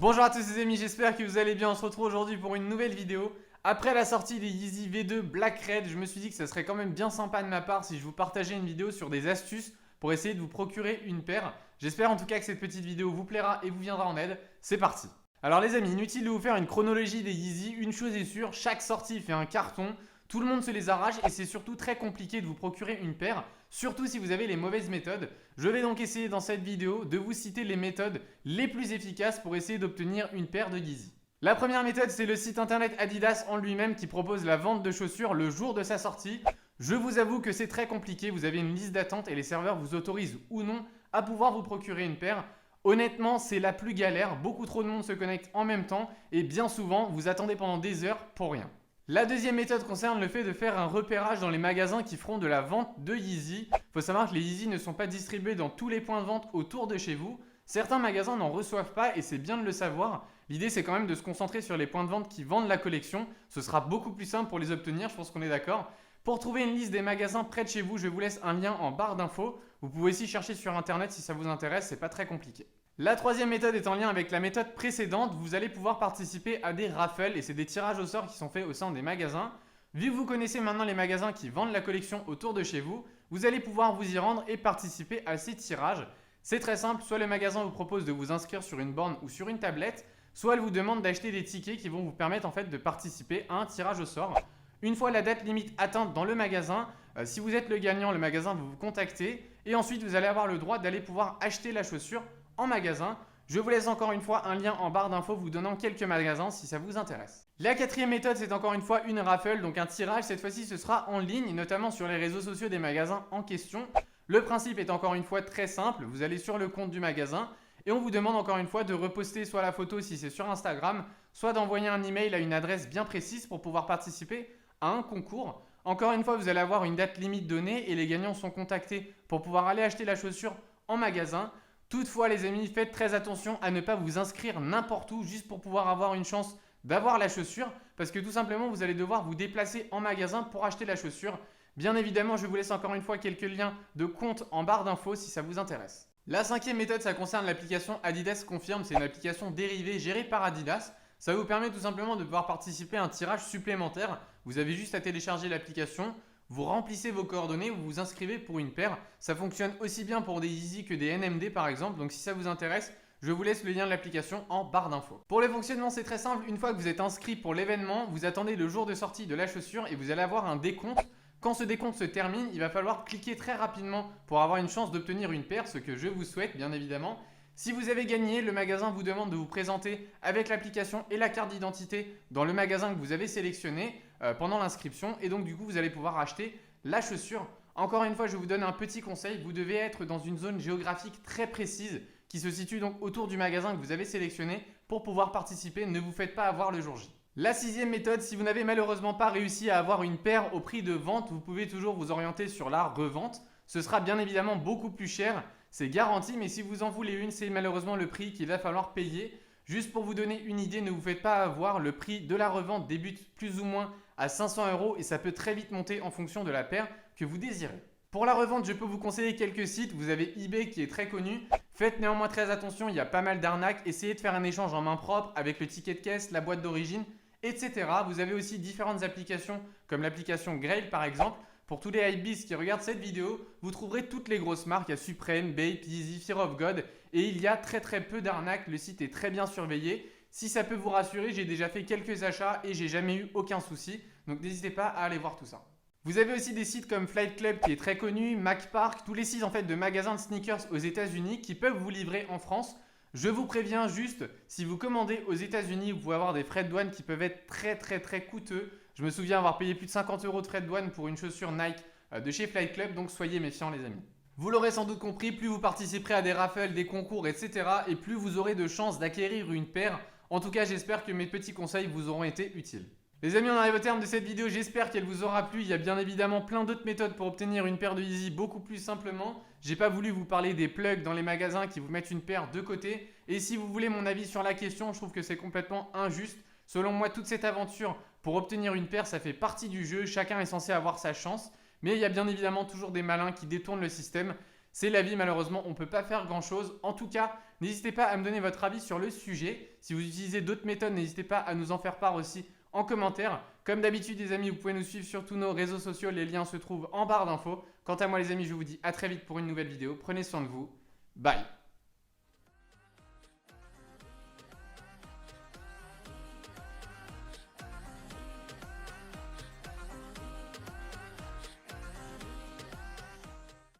Bonjour à tous les amis, j'espère que vous allez bien. On se retrouve aujourd'hui pour une nouvelle vidéo. Après la sortie des Yeezy V2 Black Red, je me suis dit que ça serait quand même bien sympa de ma part si je vous partageais une vidéo sur des astuces pour essayer de vous procurer une paire. J'espère en tout cas que cette petite vidéo vous plaira et vous viendra en aide. C'est parti. Alors les amis, inutile de vous faire une chronologie des Yeezy. Une chose est sûre, chaque sortie fait un carton. Tout le monde se les arrache et c'est surtout très compliqué de vous procurer une paire, surtout si vous avez les mauvaises méthodes. Je vais donc essayer dans cette vidéo de vous citer les méthodes les plus efficaces pour essayer d'obtenir une paire de Yeezy. La première méthode, c'est le site internet Adidas en lui-même qui propose la vente de chaussures le jour de sa sortie. Je vous avoue que c'est très compliqué, vous avez une liste d'attente et les serveurs vous autorisent ou non à pouvoir vous procurer une paire. Honnêtement, c'est la plus galère, beaucoup trop de monde se connecte en même temps et bien souvent, vous attendez pendant des heures pour rien. La deuxième méthode concerne le fait de faire un repérage dans les magasins qui feront de la vente de Yeezy. Il faut savoir que les Yeezy ne sont pas distribués dans tous les points de vente autour de chez vous. Certains magasins n'en reçoivent pas et c'est bien de le savoir. L'idée c'est quand même de se concentrer sur les points de vente qui vendent la collection. Ce sera beaucoup plus simple pour les obtenir, je pense qu'on est d'accord. Pour trouver une liste des magasins près de chez vous, je vous laisse un lien en barre d'infos. Vous pouvez aussi chercher sur internet si ça vous intéresse, c'est pas très compliqué. La troisième méthode est en lien avec la méthode précédente. Vous allez pouvoir participer à des raffles et c'est des tirages au sort qui sont faits au sein des magasins. Vu que vous connaissez maintenant les magasins qui vendent la collection autour de chez vous, vous allez pouvoir vous y rendre et participer à ces tirages. C'est très simple, soit le magasin vous propose de vous inscrire sur une borne ou sur une tablette, soit elle vous demande d'acheter des tickets qui vont vous permettre en fait de participer à un tirage au sort. Une fois la date limite atteinte dans le magasin, si vous êtes le gagnant, le magasin va vous contacter et ensuite vous allez avoir le droit d'aller pouvoir acheter la chaussure en magasin. Je vous laisse encore une fois un lien en barre d'infos vous donnant quelques magasins si ça vous intéresse. La quatrième méthode, c'est encore une fois une raffle, donc un tirage. Cette fois-ci, ce sera en ligne, notamment sur les réseaux sociaux des magasins en question. Le principe est encore une fois très simple. Vous allez sur le compte du magasin et on vous demande encore une fois de reposter soit la photo si c'est sur Instagram, soit d'envoyer un email à une adresse bien précise pour pouvoir participer à un concours. Encore une fois, vous allez avoir une date limite donnée et les gagnants sont contactés pour pouvoir aller acheter la chaussure en magasin. Toutefois les amis, faites très attention à ne pas vous inscrire n'importe où juste pour pouvoir avoir une chance d'avoir la chaussure parce que tout simplement vous allez devoir vous déplacer en magasin pour acheter la chaussure. Bien évidemment, je vous laisse encore une fois quelques liens de compte en barre d'infos si ça vous intéresse. La cinquième méthode, ça concerne l'application Adidas Confirm. C'est une application dérivée gérée par Adidas. Ça vous permet tout simplement de pouvoir participer à un tirage supplémentaire. Vous avez juste à télécharger l'application. Vous remplissez vos coordonnées, vous vous inscrivez pour une paire. Ça fonctionne aussi bien pour des Yeezy que des NMD par exemple. Donc si ça vous intéresse, je vous laisse le lien de l'application en barre d'infos. Pour le fonctionnement, c'est très simple. Une fois que vous êtes inscrit pour l'événement, vous attendez le jour de sortie de la chaussure et vous allez avoir un décompte. Quand ce décompte se termine, il va falloir cliquer très rapidement pour avoir une chance d'obtenir une paire, ce que je vous souhaite bien évidemment. Si vous avez gagné, le magasin vous demande de vous présenter avec l'application et la carte d'identité dans le magasin que vous avez sélectionné pendant l'inscription et donc du coup vous allez pouvoir acheter la chaussure. Encore une fois, je vous donne un petit conseil, vous devez être dans une zone géographique très précise qui se situe donc autour du magasin que vous avez sélectionné pour pouvoir participer. Ne vous faites pas avoir le jour J. La sixième méthode, si vous n'avez malheureusement pas réussi à avoir une paire au prix de vente, vous pouvez toujours vous orienter sur la revente. Ce sera bien évidemment beaucoup plus cher, c'est garanti, mais si vous en voulez une, c'est malheureusement le prix qu'il va falloir payer. Juste pour vous donner une idée, ne vous faites pas avoir, le prix de la revente débute plus ou moins à 500 € et ça peut très vite monter en fonction de la paire que vous désirez. Pour la revente, je peux vous conseiller quelques sites. Vous avez eBay qui est très connu. Faites néanmoins très attention, il y a pas mal d'arnaques. Essayez de faire un échange en main propre avec le ticket de caisse, la boîte d'origine, etc. Vous avez aussi différentes applications comme l'application Grail par exemple. Pour tous les hypebeasts qui regardent cette vidéo, vous trouverez toutes les grosses marques. Il y a Supreme, Bape, Yeezy, Fear of God et il y a très peu d'arnaques. Le site est très bien surveillé. Si ça peut vous rassurer, j'ai déjà fait quelques achats et j'ai jamais eu aucun souci. Donc n'hésitez pas à aller voir tout ça. Vous avez aussi des sites comme Flight Club qui est très connu, MacPark, tous les sites en fait de magasins de sneakers aux États-Unis qui peuvent vous livrer en France. Je vous préviens juste, si vous commandez aux États-Unis, vous pouvez avoir des frais de douane qui peuvent être très coûteux. Je me souviens avoir payé plus de 50 € de frais de douane pour une chaussure Nike de chez Flight Club, donc soyez méfiants les amis. Vous l'aurez sans doute compris, plus vous participerez à des raffles, des concours, etc. et plus vous aurez de chances d'acquérir une paire. En tout cas, j'espère que mes petits conseils vous auront été utiles. Les amis, on arrive au terme de cette vidéo, j'espère qu'elle vous aura plu. Il y a bien évidemment plein d'autres méthodes pour obtenir une paire de Yeezy beaucoup plus simplement. J'ai pas voulu vous parler des plugs dans les magasins qui vous mettent une paire de côté. Et si vous voulez mon avis sur la question, je trouve que c'est complètement injuste. Selon moi, toute cette aventure pour obtenir une paire, ça fait partie du jeu. Chacun est censé avoir sa chance. Mais il y a bien évidemment toujours des malins qui détournent le système. C'est la vie, malheureusement, on ne peut pas faire grand chose. En tout cas, n'hésitez pas à me donner votre avis sur le sujet. Si vous utilisez d'autres méthodes, n'hésitez pas à nous en faire part aussi en commentaire. Comme d'habitude, les amis, vous pouvez nous suivre sur tous nos réseaux sociaux. Les liens se trouvent en barre d'infos. Quant à moi, les amis, je vous dis à très vite pour une nouvelle vidéo. Prenez soin de vous. Bye.